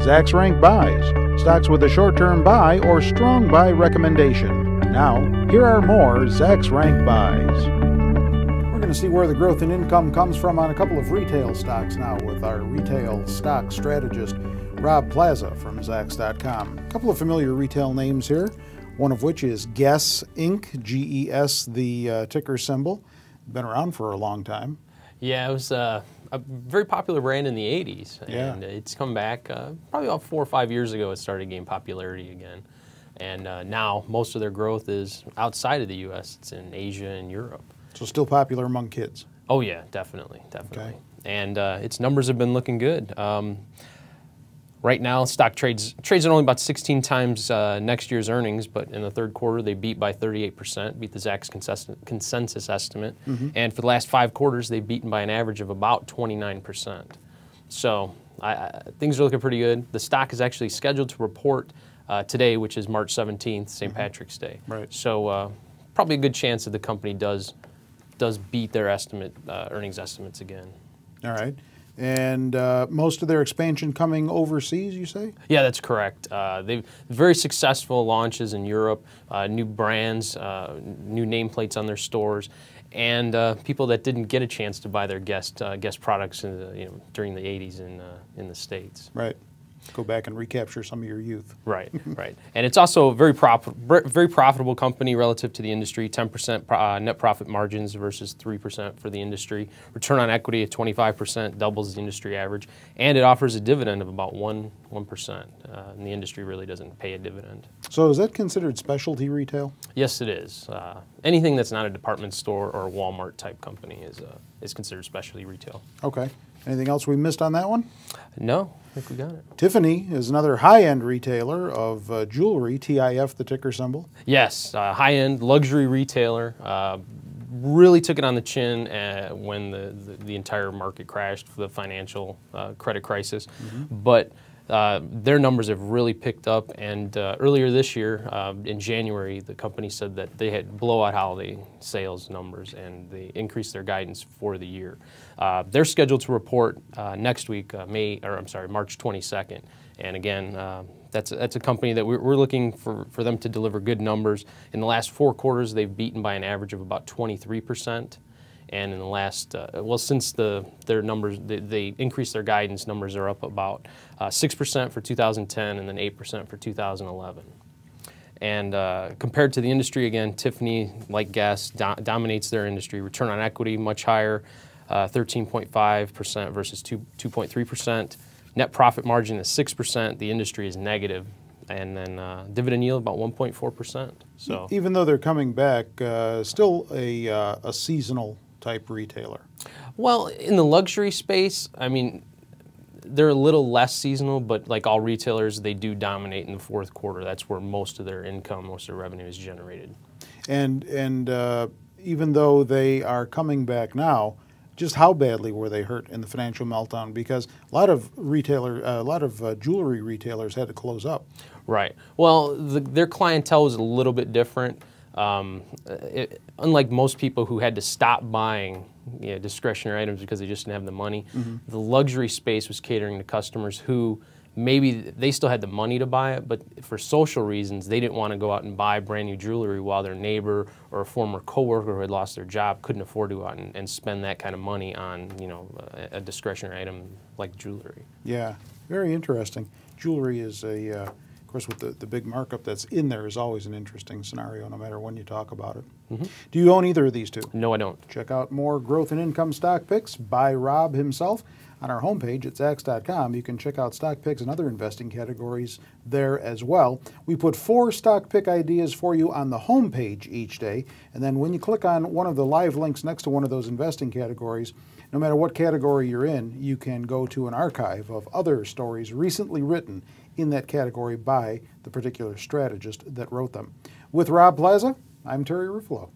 Zacks Rank Buys, stocks with a short-term buy or strong buy recommendation. Now, here are more Zacks Rank Buys. We're going to see where the growth in income comes from on a couple of retail stocks now with our retail stock strategist, Rob Plaza from Zacks.com. A couple of familiar retail names here, one of which is GES Inc., GES, the ticker symbol. Been around for a long time. Yeah, it was a very popular brand in the 80s, and it's come back probably about 4 or 5 years ago. It started to gain popularity again, and now most of their growth is outside of the U.S. It's in Asia and Europe. So still popular among kids? Oh yeah, definitely. Okay. And its numbers have been looking good. Right now, stock trades at only about 16 times next year's earnings, but in the third quarter, they beat by 38%, beat the Zacks consensus estimate. And for the last 5 quarters, they've beaten by an average of about 29%. So things are looking pretty good. The stock is actually scheduled to report today, which is March 17th, St. Patrick's Day. Right. So probably a good chance that the company does beat their earnings estimates again. All right. And most of their expansion coming overseas, you say? Yeah, that's correct. They've very successful launches in Europe, new brands, new nameplates on their stores, and people that didn't get a chance to buy their guest products during the 80s in the States. Right. Go back and recapture some of your youth. Right, right. And it's also a very profitable company relative to the industry, 10% net profit margins versus 3% for the industry. Return on equity at 25%, doubles the industry average. And it offers a dividend of about 1%. And the industry really doesn't pay a dividend. So is that considered specialty retail? Yes, it is. Anything that's not a department store or a Walmart type company is considered specialty retail. Okay. Anything else we missed on that one? No, I think we got it. Tiffany is another high-end retailer of jewelry, TIF, the ticker symbol. Yes, high-end luxury retailer. Really took it on the chin when the entire market crashed for the financial credit crisis. But their numbers have really picked up, and earlier this year, in January, the company said that they had blowout holiday sales numbers, and they increased their guidance for the year. They're scheduled to report next week, March 22nd, and again, that's a company that we're looking for them to deliver good numbers. In the last 4 quarters, they've beaten by an average of about 23%. And in the last, since their numbers, they increased their guidance, numbers are up about 6% for 2010 and then 8% for 2011. And compared to the industry, again, Tiffany, like GES, dominates their industry. Return on equity, much higher, 13.5% versus 2.3%. Net profit margin is 6%. The industry is negative. And then dividend yield about 1.4%. So even though they're coming back, still a seasonal type retailer. Well, in the luxury space, I mean, they're a little less seasonal, but like all retailers, they do dominate in the 4th quarter. That's where most of their income, most of their revenue is generated. And even though they are coming back now, just how badly were they hurt in the financial meltdown? Because a lot of jewelry retailers had to close up. Right. Well, their clientele was a little bit different. Unlike most people who had to stop buying discretionary items because they just didn't have the money, the luxury space was catering to customers who maybe they still had the money to buy it, but for social reasons, they didn't want to go out and buy brand new jewelry while their neighbor or a former coworker who had lost their job couldn't afford to go out and spend that kind of money on a discretionary item like jewelry. Yeah, very interesting. Jewelry is of course, with the big markup that's in there is always an interesting scenario, no matter when you talk about it. Do you own either of these two? No, I don't. Check out more growth and income stock picks by Rob himself on our homepage at Zacks.com. You can check out stock picks and other investing categories there as well. We put 4 stock pick ideas for you on the homepage each day, and then when you click on one of the live links next to one of those investing categories, no matter what category you're in, you can go to an archive of other stories recently written in that category by the particular strategist that wrote them. With Rob Plaza, I'm Terry Ruffalo.